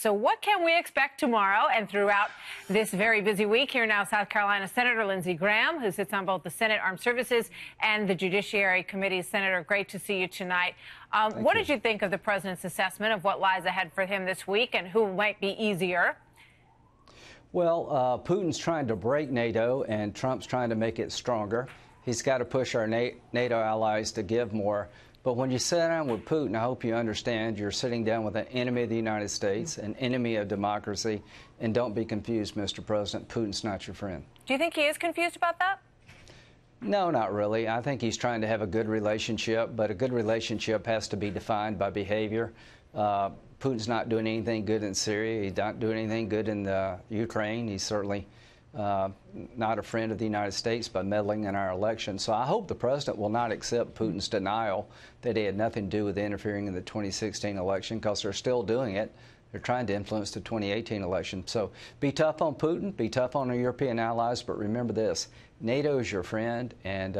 So what can we expect tomorrow and throughout this very busy week? Here now, South Carolina Senator Lindsey Graham, who sits on both the Senate Armed Services and the Judiciary Committees. Senator, great to see you tonight. What did you think of the president's assessment of what lies ahead for him this week and who might be easier? Well, Putin's trying to break NATO, and Trump's trying to make it stronger. He's got to push our NATO allies to give more. But when you sit down with Putin, I hope you understand you're sitting down with an enemy of the United States, an enemy of democracy. And don't be confused, Mr. President. Putin's not your friend. Do you think he is confused about that? No, not really. I think he's trying to have a good relationship, but a good relationship has to be defined by behavior. Putin's not doing anything good in Syria. He's not doing anything good in Ukraine. He's certainly not a friend of the United States by meddling in our election. So I hope the president will not accept Putin's denial that he had nothing to do with interfering in the 2016 election, because they're still doing it. They're trying to influence the 2018 election. So be tough on Putin, be tough on our European allies, but remember this: NATO is your friend and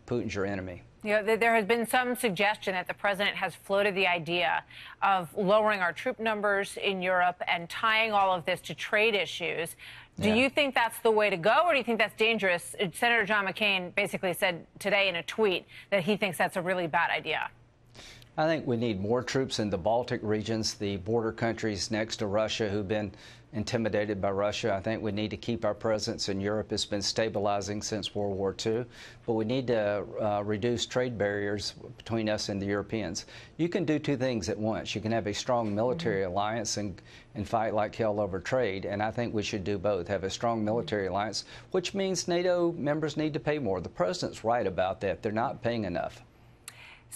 Putin's your enemy. You know, there has been some suggestion that the president has floated the idea of lowering our troop numbers in Europe and tying all of this to trade issues. Do you think that's the way to go, or do you think that's dangerous? Senator John McCain basically said today in a tweet that he thinks that's a really bad idea. I think we need more troops in the Baltic regions, the border countries next to Russia who've been intimidated by Russia. I think we need to keep our presence in Europe. It's been stabilizing since World War II, but we need to reduce trade barriers between us and the Europeans. You can do two things at once. You can have a strong military alliance and fight like hell over trade, and I think we should do both. Have a strong military alliance, which means NATO members need to pay more. The president's right about that. They're not paying enough.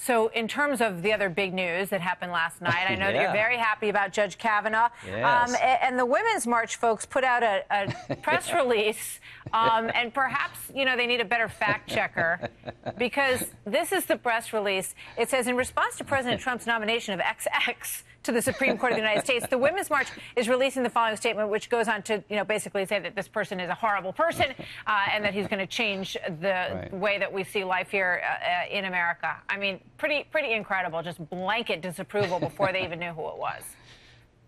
So in terms of the other big news that happened last night, I know that you're very happy about Judge Kavanaugh. Yes. And the Women's March folks put out a press release, and perhaps, you know, they need a better fact checker, because this is the press release. It says, in response to President Trump's nomination of XX to the Supreme Court of the United States, the Women's March is releasing the following statement, which goes on to, you know, basically say that this person is a horrible person and that he's going to change the way that we see life here in America. I mean, pretty incredible, just blanket disapproval before they even knew who it was.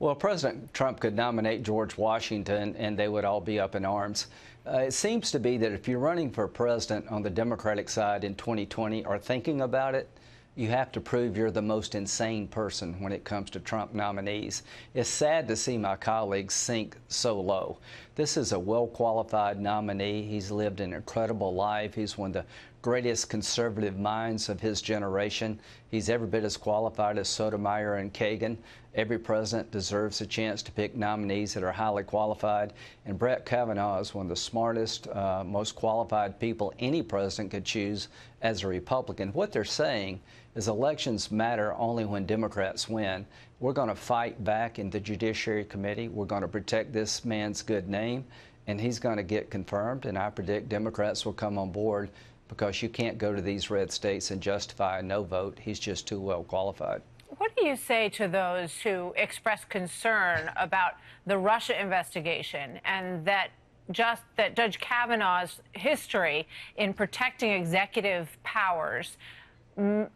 Well, President Trump could nominate George Washington and they would all be up in arms. It seems to be that if you're running for president on the Democratic side in 2020 or thinking about it, you have to prove you're the most insane person when it comes to Trump nominees. It's sad to see my colleagues sink so low. This is a well-qualified nominee. He's lived an incredible life. He's one of the greatest conservative minds of his generation. He's every bit as qualified as Sotomayor and Kagan. Every president deserves a chance to pick nominees that are highly qualified, and Brett Kavanaugh is one of the smartest, most qualified people any president could choose as a Republican. What they're saying is elections matter only when Democrats win. We're going to fight back in the Judiciary Committee. We're going to protect this man's good name, and he's going to get confirmed, and I predict Democrats will come on board, because you can't go to these red states and justify a no vote. He's just too well qualified. What do you say to those who express concern about the Russia investigation and that Judge Kavanaugh's history in protecting executive powers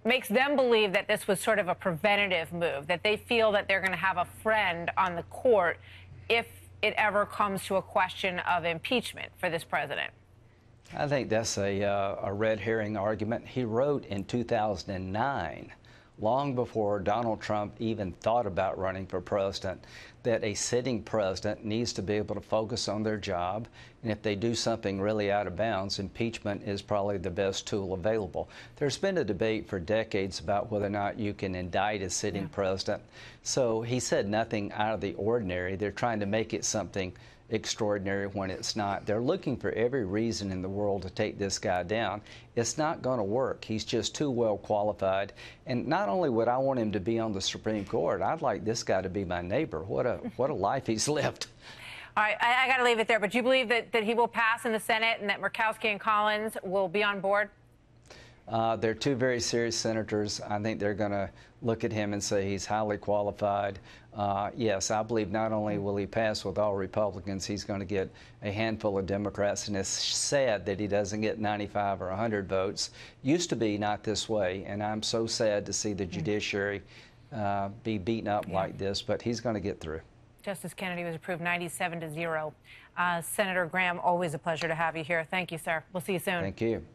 makes them believe that this was sort of a preventative move, that they feel that they're going to have a friend on the court if it ever comes to a question of impeachment for this president? I think that's a red herring argument. He wrote in 2009, long before Donald Trump even thought about running for president, that a sitting president needs to be able to focus on their job, and if they do something really out of bounds, impeachment is probably the best tool available. There's been a debate for decades about whether or not you can indict a sitting president. So he said nothing out of the ordinary. They're trying to make it something extraordinary when it's not. They're looking for every reason in the world to take this guy down. It's not going to work. He's just too well qualified. And not only would I want him to be on the Supreme Court, I'd like this guy to be my neighbor. What a life he's lived. All right, I got to leave it there. But do you believe that he will pass in the Senate and that Murkowski and Collins will be on board? They're two very serious senators. I think they're going to look at him and say he's highly qualified. Yes, I believe not only will he pass with all Republicans, he's going to get a handful of Democrats. And it's sad that he doesn't get 95 or 100 votes. Used to be not this way, and I'm so sad to see the judiciary be beaten up like this, but he's going to get through. Justice Kennedy was approved 97-0. Senator Graham, always a pleasure to have you here. Thank you, sir. We'll see you soon. Thank you.